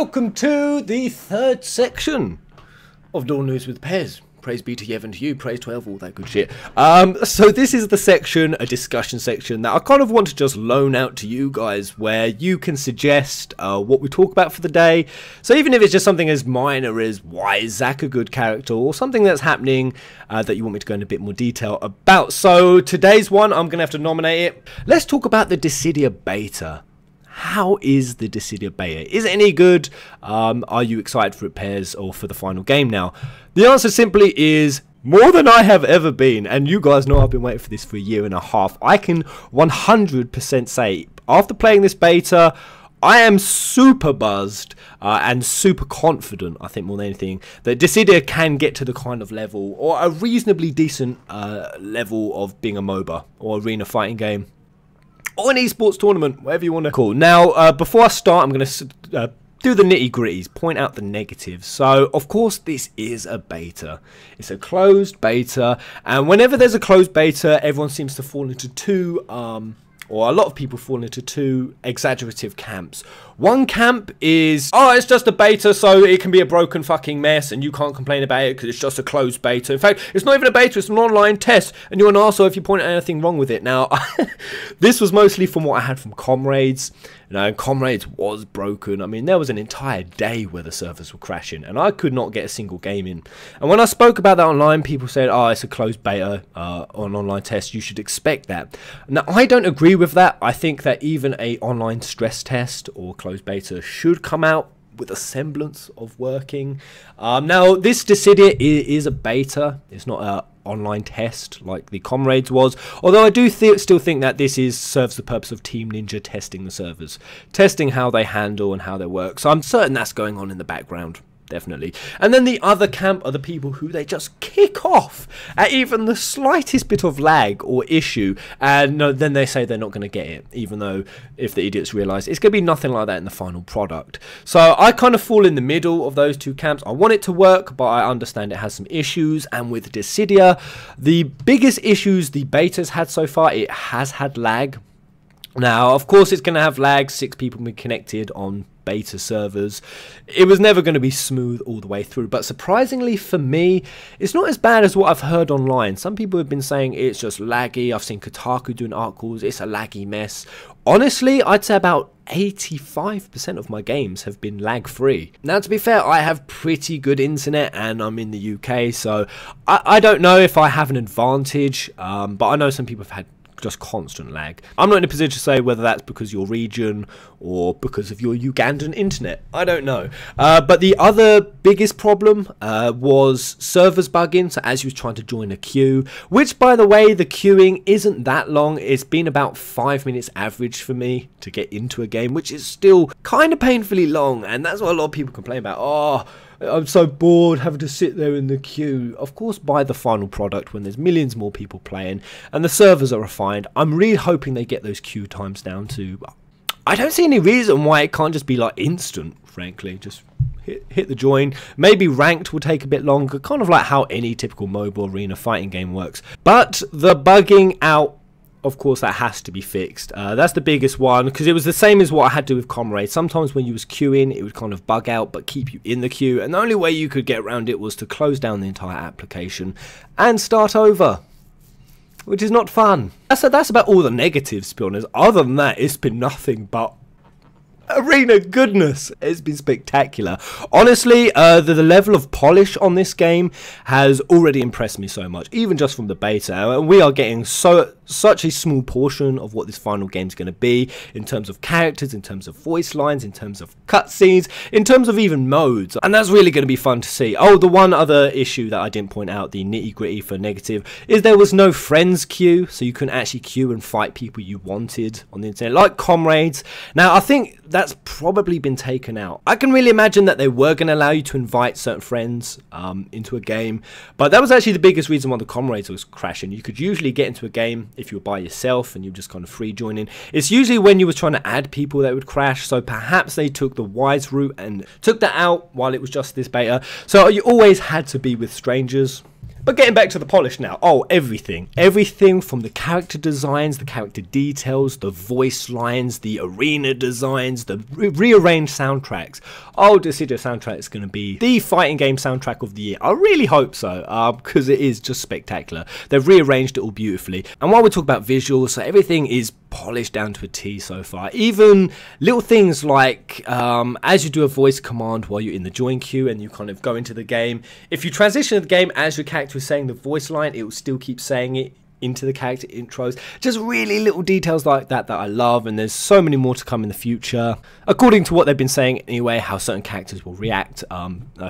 Welcome to the third section of Dawn News with Pez. Praise be to Yevon, to you, praise 12, all that good shit. So this is the section, a discussion section, that I kind of want to just loan out to you guys, where you can suggest what we talk about for the day. So even if it's just something as minor as, why is Zack a good character, or something that's happening that you want me to go into a bit more detail about. So today's one, I'm going to have to nominate it. Let's talk about the Dissidia Beta. How is the Dissidia Beta? Is it any good? Are you excited for it, Pez, or for the final game now? The answer simply is more than I have ever been. And you guys know I've been waiting for this for a year and a half. I can 100% say, after playing this beta, I am super buzzed and super confident, I think more than anything, that Dissidia can get to the kind of level, or a reasonably decent level of being a MOBA, or arena fighting game, or an esports tournament, whatever you want to call. Now, before I start, I'm going to do the nitty-gritties, point out the negatives. So, of course, this is a beta. It's a closed beta, and whenever there's a closed beta, everyone seems to fall into two, or a lot of people fall into two exaggerative camps. One camp is, oh, it's just a beta, so it can be a broken fucking mess, and you can't complain about it because it's just a closed beta. In fact, it's not even a beta, it's an online test, and you're an arsehole if you point out anything wrong with it. Now, this was mostly from what I had from Comrades. You know, Comrades was broken. I mean, there was an entire day where the servers were crashing, and I could not get a single game in. And when I spoke about that online, people said, oh, it's a closed beta on online test, you should expect that. Now, I don't agree with that. I think that even a online stress test or closed beta should come out with a semblance of working. Now, this Dissidia is a beta. It's not a online test like the Comrades was, although I do still think that this serves the purpose of Team Ninja testing the servers, testing how they handle and how they work. So I'm certain that's going on in the background, definitely. And then the other camp are the people who they just kick off at even the slightest bit of lag or issue, and no, then they say they're not going to get it, even though if the idiots realise it's going to be nothing like that in the final product. So I kind of fall in the middle of those two camps. I want it to work, but I understand it has some issues, and with Dissidia, the biggest issues the beta's had so far, it has had lag. Now, of course, it's going to have lag, 6 people being connected on beta servers. It was never going to be smooth all the way through, but surprisingly for me, it's not as bad as what I've heard online. Some people have been saying it's just laggy. I've seen Kotaku doing articles, it's a laggy mess. Honestly, I'd say about 85% of my games have been lag free. Now, to be fair, I have pretty good internet and I'm in the UK, so I don't know if I have an advantage, but I know some people have had just constant lag. I'm not in a position to say whether that's because your region or because of your Ugandan internet. I don't know. But the other biggest problem was servers bugging. So as you was trying to join a queue, which by the way, the queuing isn't that long. It's been about 5 minutes average for me to get into a game, which is still kind of painfully long. And that's what a lot of people complain about. Oh, I'm so bored having to sit there in the queue. Of course, buy the final product when there's millions more people playing and the servers are refined. I'm really hoping they get those queue times down to... I don't see any reason why it can't just be like instant, frankly. Just hit the join. Maybe ranked will take a bit longer, kind of like how any typical mobile arena fighting game works. But the bugging out, of course, that has to be fixed. That's the biggest one, because it was the same as what I had to do with Comrades. Sometimes when you was queuing, it would kind of bug out but keep you in the queue, and the only way you could get around it was to close down the entire application and start over, which is not fun. That's about all the negatives, to be honest. Other than that, it's been nothing but arena goodness. It's been spectacular. Honestly, the level of polish on this game has already impressed me so much, even just from the beta. And we are getting such a small portion of what this final game is going to be, in terms of characters, in terms of voice lines, in terms of cutscenes, in terms of even modes, and that's really going to be fun to see. Oh, the one other issue that I didn't point out, the nitty-gritty for negative, is there was no friends queue, so you couldn't actually queue and fight people you wanted on the internet, like Comrades. Now, I think that's probably been taken out. I can really imagine that they were going to allow you to invite certain friends into a game, but that was actually the biggest reason why the Comrades was crashing. You could usually get into a game if you were by yourself and you were just kind of free joining. It's usually when you were trying to add people that would crash, so perhaps they took the wise route and took that out while it was just this beta. So you always had to be with strangers. But getting back to the polish now, oh, everything from the character designs, the character details, the voice lines, the arena designs, the rearranged soundtracks. Oh, Dissidia soundtrack is going to be the fighting game soundtrack of the year. I really hope so, because it is just spectacular. They've rearranged it all beautifully. And while we talk about visuals, so everything is polished down to a T so far. Even little things like as you do a voice command while you're in the join queue and you kind of go into the game, if you transition to the game as your character is saying the voice line, it will still keep saying it into the character intros. Just really little details like that I love, and there's so many more to come in the future. According to what they've been saying anyway, how certain characters will react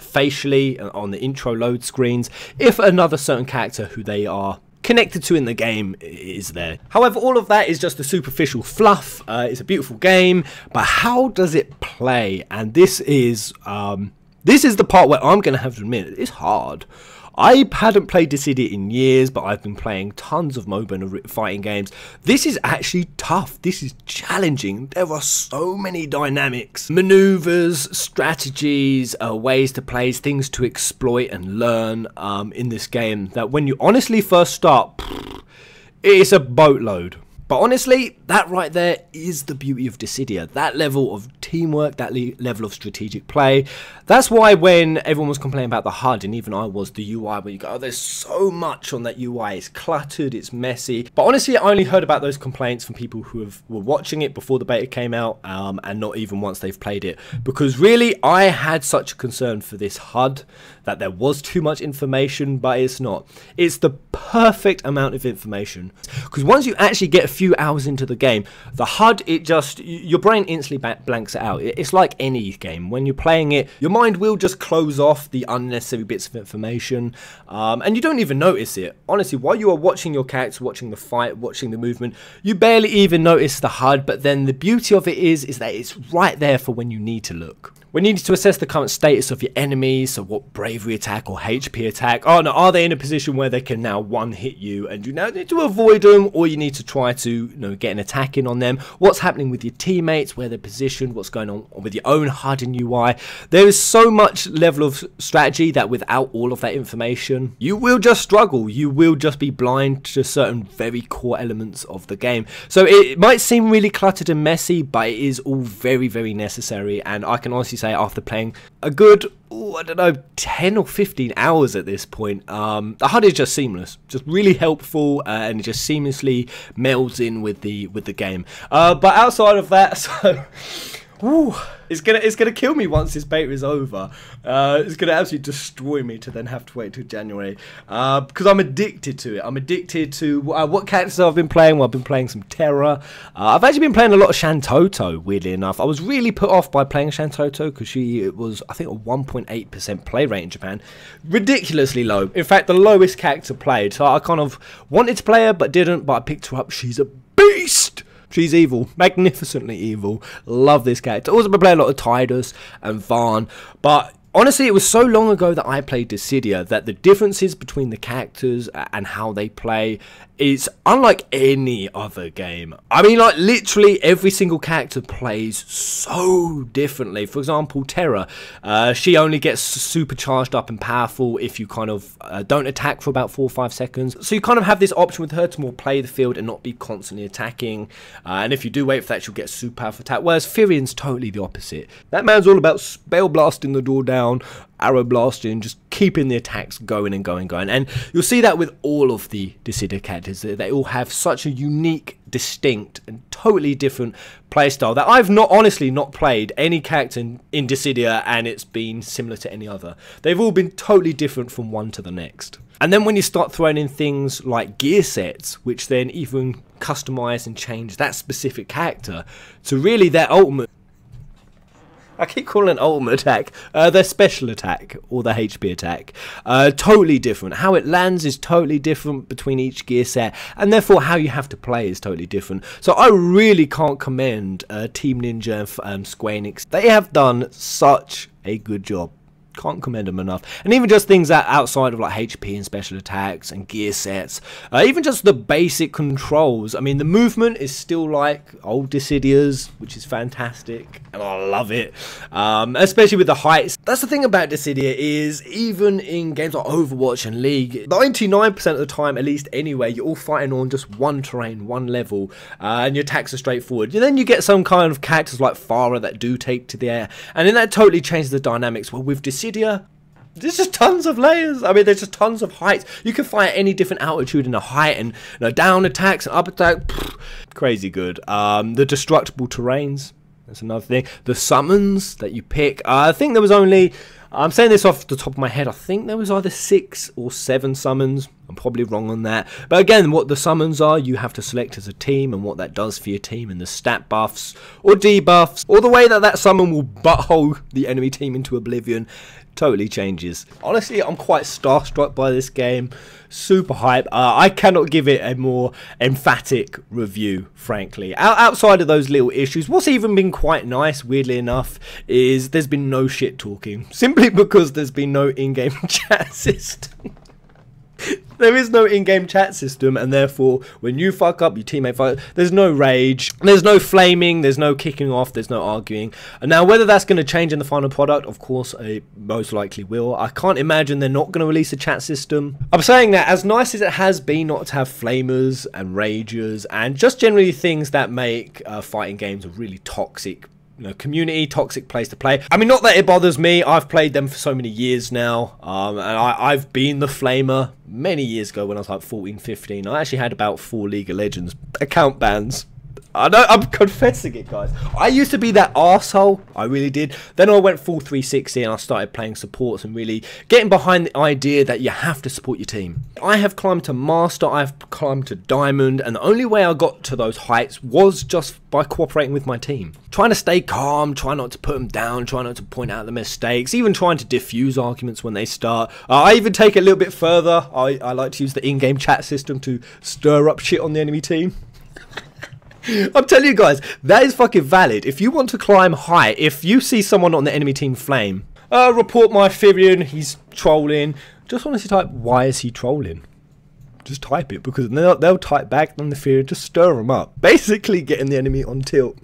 facially on the intro load screens if another certain character who they are connected to in the game is there. However, all of that is just the superficial fluff. It's a beautiful game, but how does it play? And this is the part where I'm going to have to admit it's hard. I hadn't played Dissidia in years, but I've been playing tons of MOBA and fighting games. This is actually tough. This is challenging. There are so many dynamics, maneuvers, strategies, ways to play, things to exploit and learn in this game that when you honestly first start, it's a boatload. But honestly, that right there is the beauty of Dissidia. That level of teamwork, that level of strategic play. That's why when everyone was complaining about the HUD, and even I was, the UI, where you go, oh, there's so much on that UI. It's cluttered, it's messy. But honestly, I only heard about those complaints from people who were watching it before the beta came out, and not even once they've played it. Because really, I had such a concern for this HUD, that there was too much information, but it's not. It's the perfect amount of information. Because once you actually get a few hours into the game, the HUD, your brain instantly blanks it out. It's like any game. When you're playing it, your mind will just close off the unnecessary bits of information, and you don't even notice it. Honestly, while you are watching your character, watching the fight, watching the movement, you barely even notice the HUD, but then the beauty of it is that it's right there for when you need to look. When you need to assess the current status of your enemies, so what bravery attack or HP attack, oh no, are they in a position where they can now one-hit you and you now need to avoid them, or you need to try to get an attack in on them, what's happening with your teammates, where they're positioned, what's going on with your own HUD and UI. There is so much level of strategy that without all of that information, you will just struggle, you will just be blind to certain very core elements of the game. So it might seem really cluttered and messy, but it is all very, very necessary, and I can honestly say after playing a good, I don't know, 10 or 15 hours at this point, the HUD is just seamless, just really helpful, and it just seamlessly melds in with the game. But outside of that, so it's gonna kill me once this beta is over. It's gonna absolutely destroy me to then have to wait till January, because I'm addicted to it. I'm addicted to what characters I've been playing. Well, I've been playing some Terra. I've actually been playing a lot of Shantoto, weirdly enough. I was really put off by playing Shantoto because it was, I think, a 1.8% play rate in Japan. Ridiculously low. In fact, the lowest character played. So I kind of wanted to play her but didn't, but I picked her up. She's a beast! She's evil, magnificently evil. Love this character. Also been playing a lot of Tidus and Varn, but honestly, it was so long ago that I played Dissidia that the differences between the characters and how they play is unlike any other game. I mean, like, literally every single character plays so differently. For example, Terra, she only gets supercharged up and powerful if you kind of don't attack for about 4 or 5 seconds. So you kind of have this option with her to more play the field and not be constantly attacking. And if you do wait for that, she'll get a super powerful attack. Whereas Firian's totally the opposite. That man's all about spell blasting the door down, arrow blasting, just keeping the attacks going and going and going. And you'll see that with all of the Dissidia characters. They all have such a unique, distinct and totally different playstyle that I've honestly not played any character in Dissidia and it's been similar to any other. They've all been totally different from one to the next. And then when you start throwing in things like gear sets, which then even customize and change that specific character to really their ultimate, I keep calling it ultimate attack, their special attack or the HP attack. Totally different. How it lands is totally different between each gear set, and therefore how you have to play is totally different. So I really can't commend Team Ninja and Square Enix. They have done such a good job. Can't commend them enough. And even just things that outside of like HP and special attacks and gear sets, even just the basic controls. I mean, the movement is still like old Dissidia's, which is fantastic, and I love it. Especially with the heights. That's the thing about Dissidia, is even in games like Overwatch and League, 99% of the time, at least anyway, you're all fighting on just one terrain, one level, and your attacks are straightforward. And then you get some kind of characters like Farah that do take to the air, and then that totally changes the dynamics. Well, with Dissidia, there's just tons of layers. I mean, there's just tons of heights. You can fight at any different altitude in a height, and down attacks and up attack. Crazy good. The destructible terrains, that's another thing. The summons that you pick. I think there was only, I'm saying this off the top of my head, I think there was either 6 or 7 summons. I'm probably wrong on that. But again, what the summons are, you have to select as a team and what that does for your team, and the stat buffs or debuffs, or the way that that summon will butthole the enemy team into oblivion, totally changes. Honestly, I'm quite starstruck by this game. Super hype. I cannot give it a more emphatic review, frankly. Outside of those little issues, what's even been quite nice, weirdly enough, is there's been no shit talking. Simply because there's been no in-game chat system. There is no in-game chat system, and therefore when you fuck up, your teammate fuck up, there's no rage, there's no flaming, there's no kicking off, there's no arguing. And now whether that's going to change in the final product, of course it most likely will. I can't imagine they're not going to release a chat system. I'm saying that as nice as it has been not to have flamers and ragers and just generally things that make fighting games a really toxic community, toxic place to play. I mean, not that it bothers me. I've played them for so many years now, and I've been the flamer many years ago when I was like 14, 15. I actually had about 4 League of Legends account bans. I know, I'm confessing it, guys. I used to be that arsehole. I really did. Then I went full 360 and I started playing supports and really getting behind the idea that you have to support your team. I have climbed to Master, I've climbed to Diamond, and the only way I got to those heights was just by cooperating with my team. Trying to stay calm, try not to put them down, try not to point out the mistakes, even trying to diffuse arguments when they start. I even take it a little bit further. I like to use the in-game chat system to stir up shit on the enemy team. I'm telling you guys, that is fucking valid. If you want to climb high, if you see someone on the enemy team flame, report my Firion, he's trolling. Just honestly type, why is he trolling? Just type it, because they'll type back on the Firion, just stir them up. Basically getting the enemy on tilt.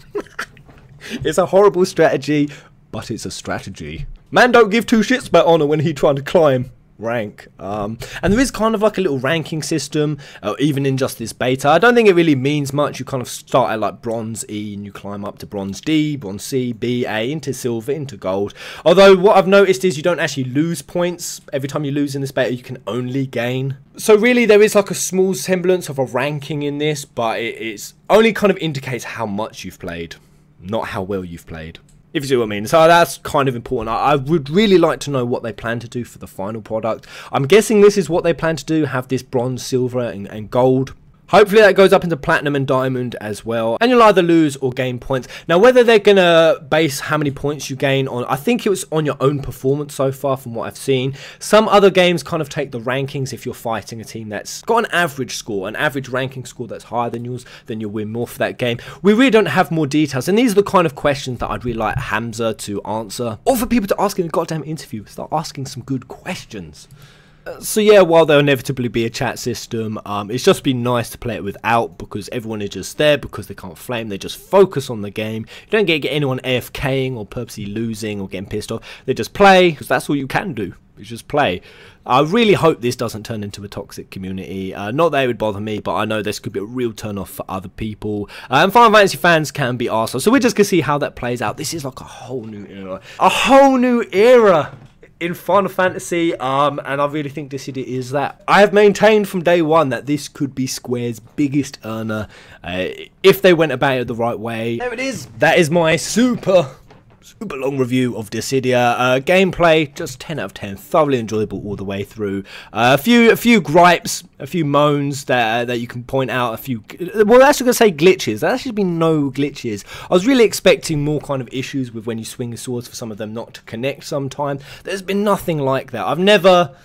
It's a horrible strategy, but it's a strategy. Man don't give 2 shits about honor when he trying to climb rank. And there is kind of like a little ranking system, even in just this beta. I don't think it really means much. You kind of start at like bronze E and you climb up to bronze D, bronze C, B, A, into silver, into gold. Although what I've noticed is you don't actually lose points. Every time you lose in this beta, you can only gain. So really there is like a small semblance of a ranking in this, but it's only kind of indicates how much you've played, not how well you've played, if you see what I mean. So that's kind of important. I would really like to know what they plan to do for the final product. I'm guessing this is what they plan to do, have this bronze, silver and gold. Hopefully that goes up into platinum and diamond as well, and you'll either lose or gain points. Now whether they're gonna base how many points you gain on, I think it was on your own performance so far from what I've seen. Some other games kind of take the rankings. If you're fighting a team that's got an average score, an average ranking score that's higher than yours, then you'll win more for that game. We really don't have more details, and these are the kind of questions that I'd really like Hamza to answer, or for people to ask in a goddamn interview. Start asking some good questions. So yeah, while there'll inevitably be a chat system, it's just been nice to play it without, because everyone is just there because they can't flame. They just focus on the game. You don't get anyone AFKing or purposely losing or getting pissed off. They just play, because that's all you can do. Is just play. I really hope this doesn't turn into a toxic community. Not that it would bother me, but I know this could be a real turn off for other people. And Final Fantasy fans can be arseholes. So we're just going to see how that plays out. This is like a whole new era. A whole new era in Final Fantasy, and I really think Dissidia is that. I have maintained from day one that this could be Square's biggest earner if they went about it the right way. There it is. That is my super long review of Dissidia. Gameplay, just 10 out of 10. Thoroughly enjoyable all the way through. A few gripes, a few moans that you can point out. A few, well, actually going to say glitches. There's actually been no glitches. I was really expecting more kind of issues with when you swing the swords, for some of them not to connect sometimes. There's been nothing like that. I've never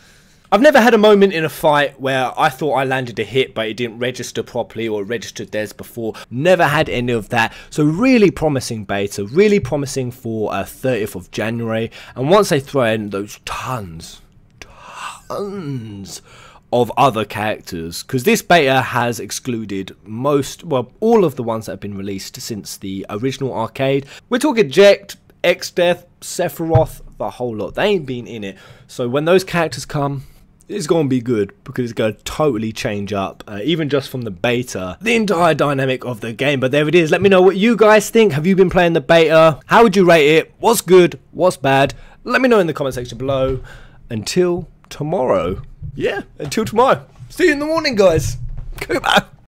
I've never had a moment in a fight where I thought I landed a hit but it didn't register properly or registered theirs before. Never had any of that. So really promising beta, really promising for 30th of January. And once they throw in those tons of other characters, because this beta has excluded all of the ones that have been released since the original arcade. We're talking Jekt, Exdeath, Sephiroth, the whole lot. They ain't been in it. So when those characters come, it's going to be good, because it's going to totally change up, even just from the beta, the entire dynamic of the game. But there it is. Let me know what you guys think. Have you been playing the beta? How would you rate it? What's good? What's bad? Let me know in the comment section below. Until tomorrow. Yeah, until tomorrow. See you in the morning, guys. Goodbye.